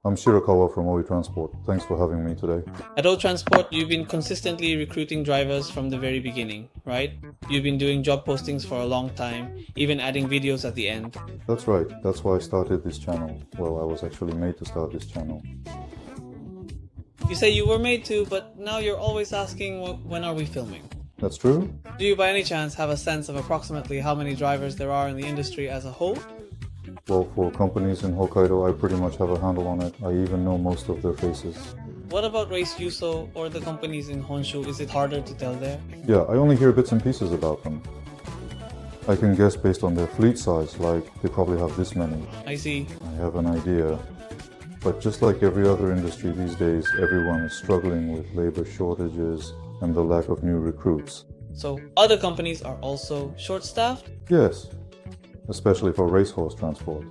I'm Shirakawa from OE Transport. Thanks for having me today. At ohe Transport, you've been consistently recruiting drivers from the very beginning, right? You've been doing job postings for a long time, even adding videos at the end. That's right. That's why I started this channel. Well, I was actually made to start this channel. You say you were made to, but now you're always asking, when are we filming? That's true? Do you by any chance have a sense of approximately how many drivers there are in the industry as a whole? Well, for companies in Hokkaido, I pretty much have a handle on it. I even know most of their faces. What about Race Yuso or the companies in Honshu? Is it harder to tell there? Yeah, I only hear bits and pieces about them. I can guess based on their fleet size, like they probably have this many. I see. I have an idea. But just like every other industry these days, everyone is struggling with labor shortages and the lack of new recruits. So other companies are also short-staffed? Yes, especially for racehorse transport.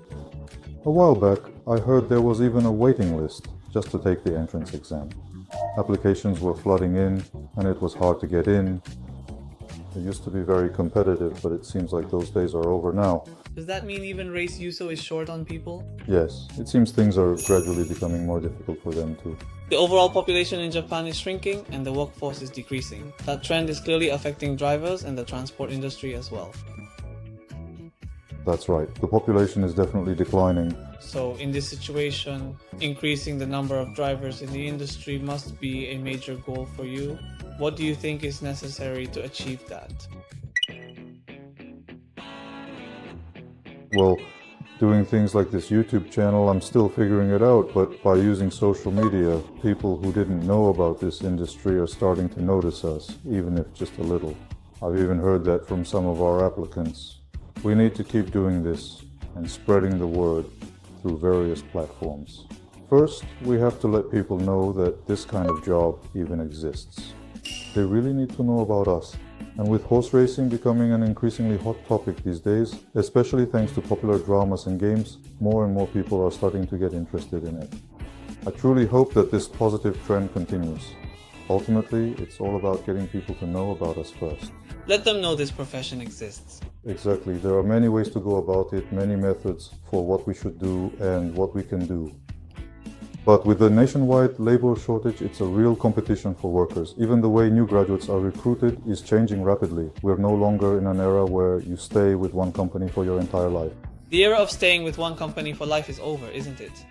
A while back, I heard there was even a waiting list just to take the entrance exam. Applications were flooding in, and it was hard to get in. It used to be very competitive, but it seems like those days are over now. Does that mean even Race Yuso is short on people? Yes, it seems things are gradually becoming more difficult for them too. The overall population in Japan is shrinking and the workforce is decreasing. That trend is clearly affecting drivers and the transport industry as well. That's right, the population is definitely declining. So in this situation, increasing the number of drivers in the industry must be a major goal for you. What do you think is necessary to achieve that? Well, doing things like this YouTube channel, I'm still figuring it out, but by using social media, people who didn't know about this industry are starting to notice us, even if just a little. I've even heard that from some of our applicants. We need to keep doing this and spreading the word through various platforms. First, we have to let people know that this kind of job even exists. They really need to know about us. And with horse racing becoming an increasingly hot topic these days, especially thanks to popular dramas and games, more and more people are starting to get interested in it. I truly hope that this positive trend continues. Ultimately, it's all about getting people to know about us first. Let them know this profession exists. Exactly. There are many ways to go about it, many methods for what we should do and what we can do. But with the nationwide labor shortage, it's a real competition for workers. Even the way new graduates are recruited is changing rapidly. We're no longer in an era where you stay with one company for your entire life. The era of staying with one company for life is over, isn't it?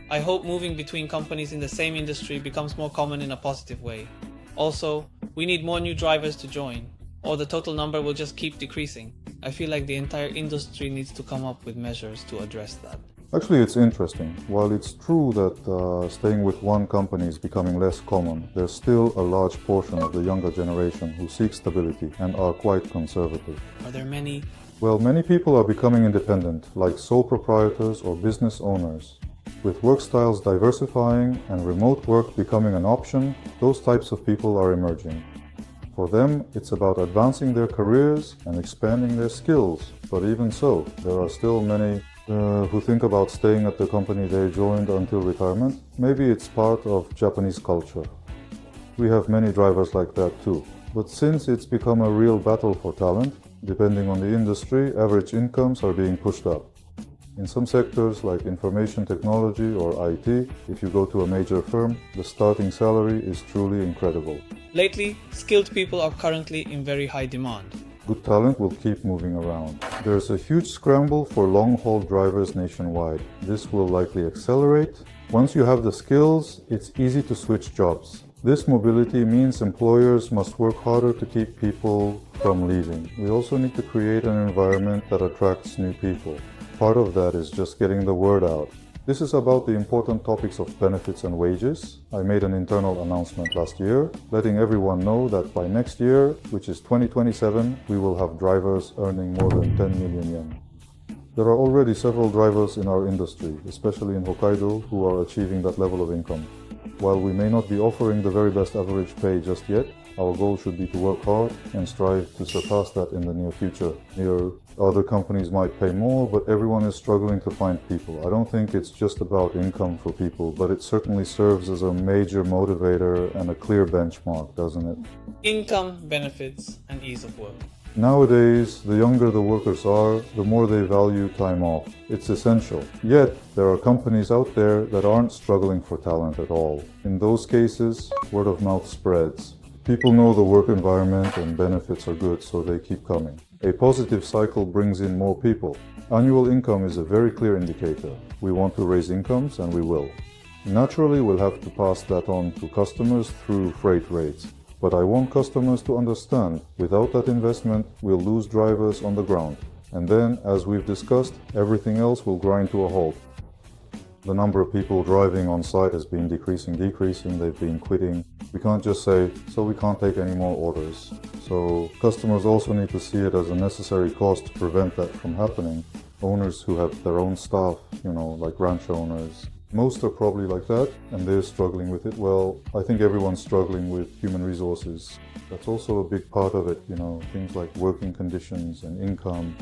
I hope moving between companies in the same industry becomes more common in a positive way. Also, we need more new drivers to join, or the total number will just keep decreasing. I feel like the entire industry needs to come up with measures to address that. Actually, it's interesting. While it's true that staying with one company is becoming less common, there's still a large portion of the younger generation who seek stability and are quite conservative. Are there many? Well, many people are becoming independent, like sole proprietors or business owners. With work styles diversifying and remote work becoming an option, those types of people are emerging. For them, it's about advancing their careers and expanding their skills. But even so, there are still many who think about staying at the company they joined until retirement. Maybe it's part of Japanese culture. We have many drivers like that too. But since it's become a real battle for talent, depending on the industry, average incomes are being pushed up. In some sectors like information technology or IT, if you go to a major firm, the starting salary is truly incredible. Lately, skilled people are currently in very high demand. Good talent will keep moving around. There's a huge scramble for long-haul drivers nationwide. This will likely accelerate. Once you have the skills, it's easy to switch jobs. This mobility means employers must work harder to keep people from leaving. We also need to create an environment that attracts new people. Part of that is just getting the word out. This is about the important topics of benefits and wages. I made an internal announcement last year, letting everyone know that by next year, which is 2027, we will have drivers earning more than 10 million yen. There are already several drivers in our industry, especially in Hokkaido, who are achieving that level of income. While we may not be offering the very best average pay just yet, our goal should be to work hard and strive to surpass that in the near future. Other companies might pay more, but everyone is struggling to find people. I don't think it's just about income for people, but it certainly serves as a major motivator and a clear benchmark, doesn't it? Income, benefits, and ease of work. Nowadays, the younger the workers are, the more they value time off. It's essential. Yet, there are companies out there that aren't struggling for talent at all. In those cases, word of mouth spreads. People know the work environment and benefits are good, so they keep coming. A positive cycle brings in more people. Annual income is a very clear indicator. We want to raise incomes, and we will. Naturally, we'll have to pass that on to customers through freight rates. But I want customers to understand, without that investment, we'll lose drivers on the ground. And then, as we've discussed, everything else will grind to a halt. The number of people driving on site has been decreasing, they've been quitting. We can't just say, so we can't take any more orders. So customers also need to see it as a necessary cost to prevent that from happening. Owners who have their own staff, like ranch owners, most are probably like that, and they're struggling with it. Well, I think everyone's struggling with human resources. That's also a big part of it, things like working conditions and income.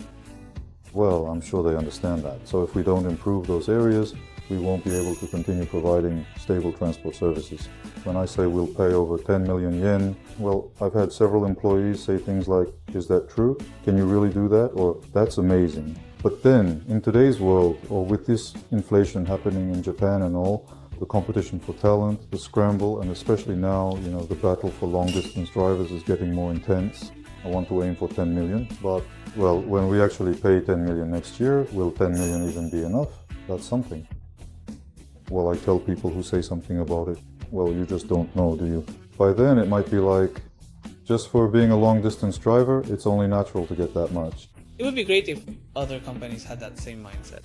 Well, I'm sure they understand that. So if we don't improve those areas, we won't be able to continue providing stable transport services. When I say we'll pay over 10 million yen, well, I've had several employees say things like, is that true? Can you really do that? Or that's amazing. But then, in today's world, or with this inflation happening in Japan and all, the competition for talent, the scramble, and especially now, the battle for long-distance drivers is getting more intense. I want to aim for 10 million, but, well, when we actually pay 10 million next year, will 10 million even be enough? That's something. Well, I tell people who say something about it, well, you just don't know, do you? By then, it might be like, just for being a long-distance driver, it's only natural to get that much. It would be great if other companies had that same mindset.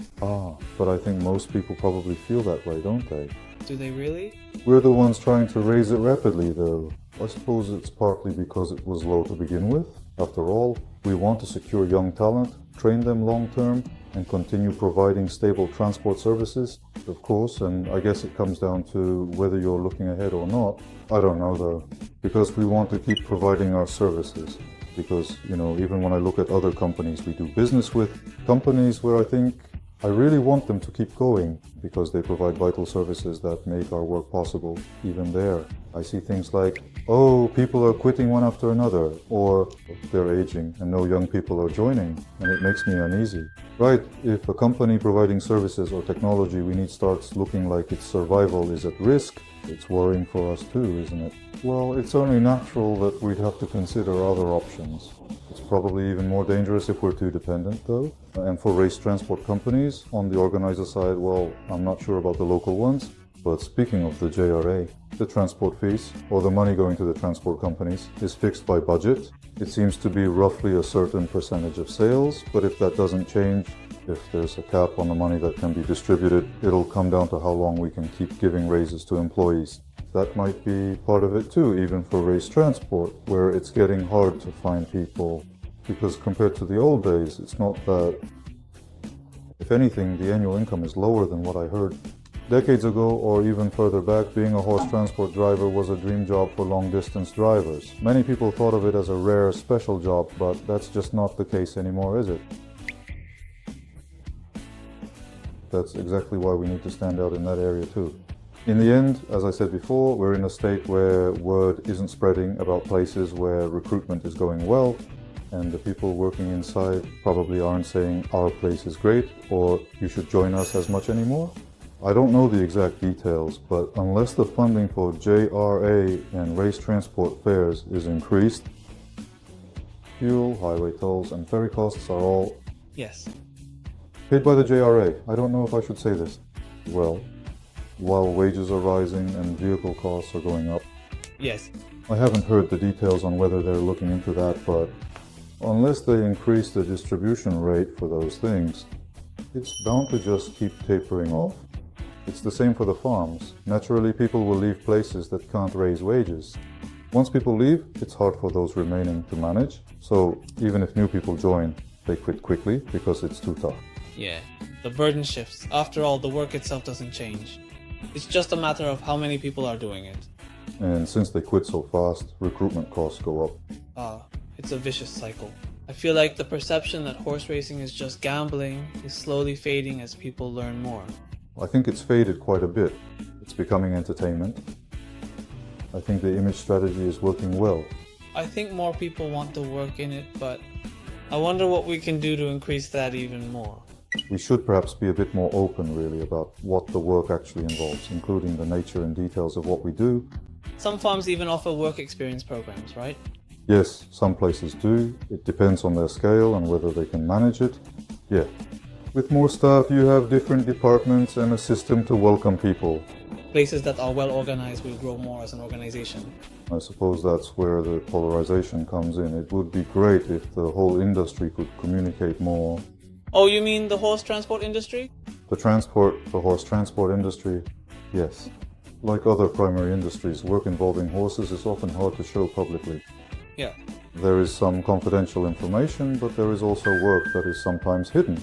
But I think most people probably feel that way, don't they? Do they really? We're the ones trying to raise it rapidly, though. I suppose it's partly because it was low to begin with. After all, we want to secure young talent, train them long-term, and continue providing stable transport services, of course, and I guess it comes down to whether you're looking ahead or not. I don't know, though, because we want to keep providing our services. Because, even when I look at other companies we do business with, companies where I really want them to keep going because they provide vital services that make our work possible, even there. I see things like, people are quitting one after another, or they're aging and no young people are joining, and it makes me uneasy. Right, if a company providing services or technology we need starts looking like its survival is at risk, it's worrying for us too, isn't it? Well, it's only natural that we'd have to consider other options. It's probably even more dangerous if we're too dependent, though. And for race transport companies, on the organizer side, well, I'm not sure about the local ones, but speaking of the JRA, the transport fees, or the money going to the transport companies, is fixed by budget. It seems to be roughly a certain percentage of sales, but if that doesn't change, if there's a cap on the money that can be distributed, it'll come down to how long we can keep giving raises to employees. That might be part of it too, even for race transport, where it's getting hard to find people. Because compared to the old days, it's not that. If anything, the annual income is lower than what I heard. Decades ago, or even further back, being a horse transport driver was a dream job for long-distance drivers. Many people thought of it as a rare, special job, but that's just not the case anymore, is it? That's exactly why we need to stand out in that area too. In the end, as I said before, we're in a state where word isn't spreading about places where recruitment is going well, and the people working inside probably aren't saying our place is great or you should join us as much anymore. I don't know the exact details, but unless the funding for JRA and race transport fares is increased, fuel, highway tolls, and ferry costs are all paid by the JRA. I don't know if I should say this. Well, while wages are rising and vehicle costs are going up. Yes. I haven't heard the details on whether they're looking into that, but unless they increase the distribution rate for those things, it's bound to just keep tapering off. It's the same for the farms. Naturally, people will leave places that can't raise wages. Once people leave, it's hard for those remaining to manage. So even if new people join, they quit quickly because it's too tough. Yeah, the burden shifts. After all, the work itself doesn't change. It's just a matter of how many people are doing it. And since they quit so fast, recruitment costs go up. It's a vicious cycle. I feel like the perception that horse racing is just gambling is slowly fading as people learn more. I think it's faded quite a bit. It's becoming entertainment. I think the image strategy is working well. I think more people want to work in it, but I wonder what we can do to increase that even more. We should perhaps be a bit more open, really, about what the work actually involves, including the nature and details of what we do. Some farms even offer work experience programs, right? Yes, some places do. It depends on their scale and whether they can manage it. Yeah. With more staff, you have different departments and a system to welcome people. Places that are well organized will grow more as an organization. I suppose that's where the polarization comes in. It would be great if the whole industry could communicate more. Oh, you mean the horse transport industry? The horse transport industry, yes. Like other primary industries, work involving horses is often hard to show publicly. Yeah. There is some confidential information, but there is also work that is sometimes hidden.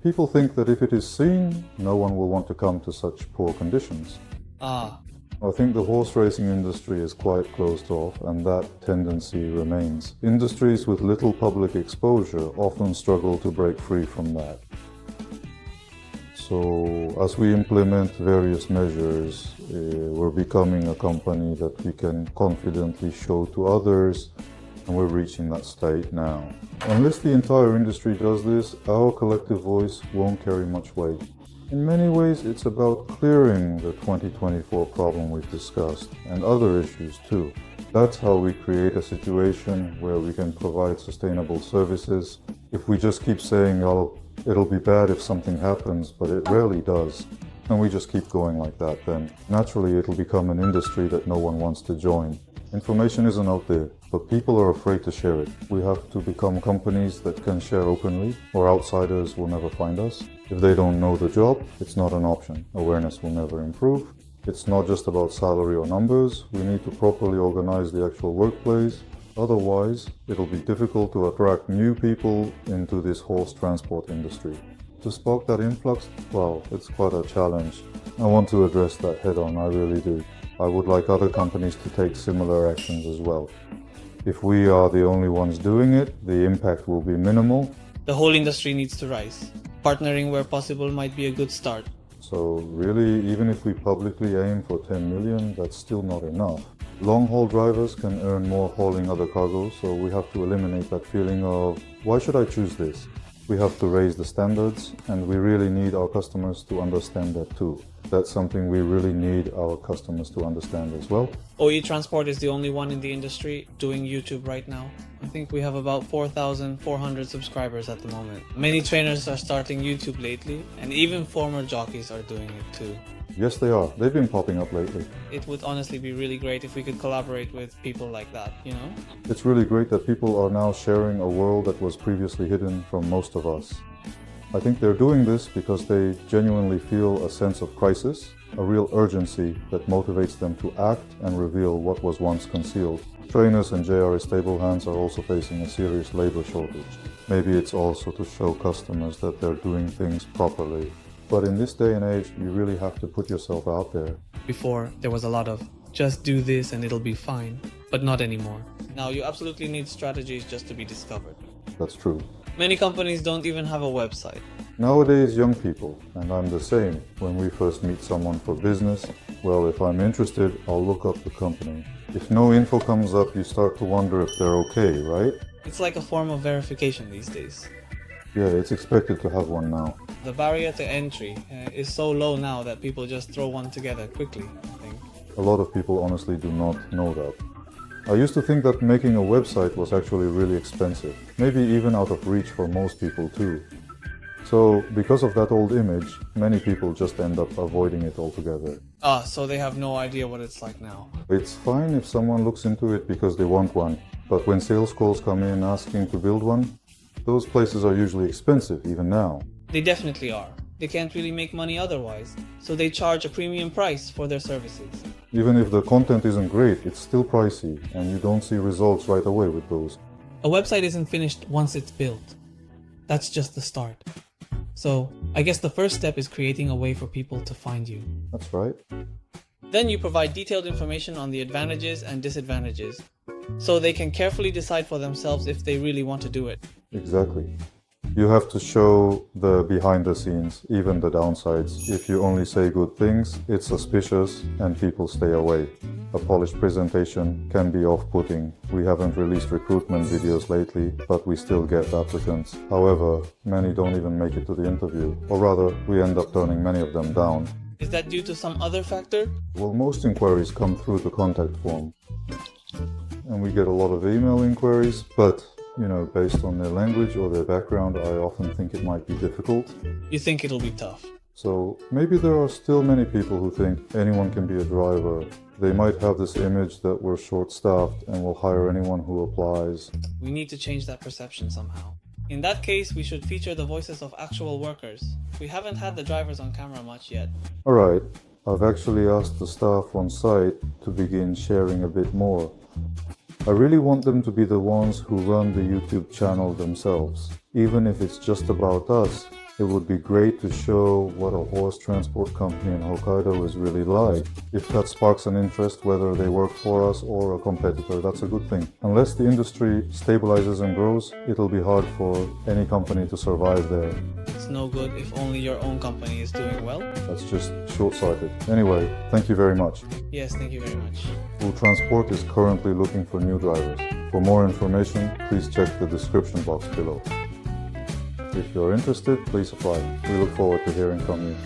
People think that if it is seen, no one will want to come to such poor conditions. Ah. I think the horse racing industry is quite closed off, and that tendency remains. Industries with little public exposure often struggle to break free from that. So, as we implement various measures, we're becoming a company that we can confidently show to others, and we're reaching that state now. Unless the entire industry does this, our collective voice won't carry much weight. In many ways, it's about clearing the 2024 problem we've discussed, and other issues too. That's how we create a situation where we can provide sustainable services. If we just keep saying, oh, it'll be bad if something happens, but it rarely does, and we just keep going like that, then naturally it'll become an industry that no one wants to join. Information isn't out there, but people are afraid to share it. We have to become companies that can share openly, or outsiders will never find us. If they don't know the job, it's not an option. Awareness will never improve. It's not just about salary or numbers. We need to properly organize the actual workplace. Otherwise, it'll be difficult to attract new people into this horse transport industry. To spark that influx, well, it's quite a challenge. I want to address that head on, I really do. I would like other companies to take similar actions as well. If we are the only ones doing it, the impact will be minimal. The whole industry needs to rise. Partnering where possible might be a good start. So really, even if we publicly aim for 10 million, that's still not enough. Long-haul drivers can earn more hauling other cargo, so we have to eliminate that feeling of, why should I choose this? We have to raise the standards, and we really need our customers to understand that too. That's something we really need our customers to understand as well. OE Transport is the only one in the industry doing YouTube right now. I think we have about 4,400 subscribers at the moment. Many trainers are starting YouTube lately, and even former jockeys are doing it too. Yes, they are. They've been popping up lately. It would honestly be really great if we could collaborate with people like that, you know? It's really great that people are now sharing a world that was previously hidden from most of us. I think they're doing this because they genuinely feel a sense of crisis, a real urgency that motivates them to act and reveal what was once concealed. Trainers and JRA stable hands are also facing a serious labor shortage. Maybe it's also to show customers that they're doing things properly. But in this day and age, you really have to put yourself out there. Before, there was a lot of, just do this and it'll be fine, but not anymore. Now you absolutely need strategies just to be discovered. That's true. Many companies don't even have a website. Nowadays, young people, and I'm the same, when we first meet someone for business, well, if I'm interested, I'll look up the company. If no info comes up, you start to wonder if they're okay, right? It's like a form of verification these days. Yeah, it's expected to have one now. The barrier to entry is so low now that people just throw one together quickly, I think. A lot of people honestly do not know that. I used to think that making a website was actually really expensive, maybe even out of reach for most people too. So, because of that old image, many people just end up avoiding it altogether. So they have no idea what it's like now. It's fine if someone looks into it because they want one, but when sales calls come in asking to build one, those places are usually expensive even now. They definitely are. They can't really make money otherwise, so they charge a premium price for their services. Even if the content isn't great, it's still pricey, and you don't see results right away with those. A website isn't finished once it's built. That's just the start. So, I guess the first step is creating a way for people to find you. That's right. Then you provide detailed information on the advantages and disadvantages, so they can carefully decide for themselves if they really want to do it. Exactly. You have to show the behind the scenes, even the downsides. If you only say good things, it's suspicious and people stay away. A polished presentation can be off-putting. We haven't released recruitment videos lately, but we still get applicants. However, many don't even make it to the interview, or rather, we end up turning many of them down. Is that due to some other factor? Well, most inquiries come through the contact form. And we get a lot of email inquiries, but, based on their language or their background, I often think it might be difficult. You think it'll be tough? So maybe there are still many people who think anyone can be a driver. They might have this image that we're short-staffed and will hire anyone who applies. We need to change that perception somehow. In that case, we should feature the voices of actual workers. We haven't had the drivers on camera much yet. Alright, I've actually asked the staff on site to begin sharing a bit more. I really want them to be the ones who run the YouTube channel themselves. Even if it's just about us, it would be great to show what a horse transport company in Hokkaido is really like. If that sparks an interest, whether they work for us or a competitor, that's a good thing. Unless the industry stabilizes and grows, it'll be hard for any company to survive there. It's no good if only your own company is doing well. That's just short-sighted. Anyway, thank you very much. Yes, thank you very much. Ohe Transport is currently looking for new drivers. For more information, please check the description box below. If you're interested, please apply. We look forward to hearing from you.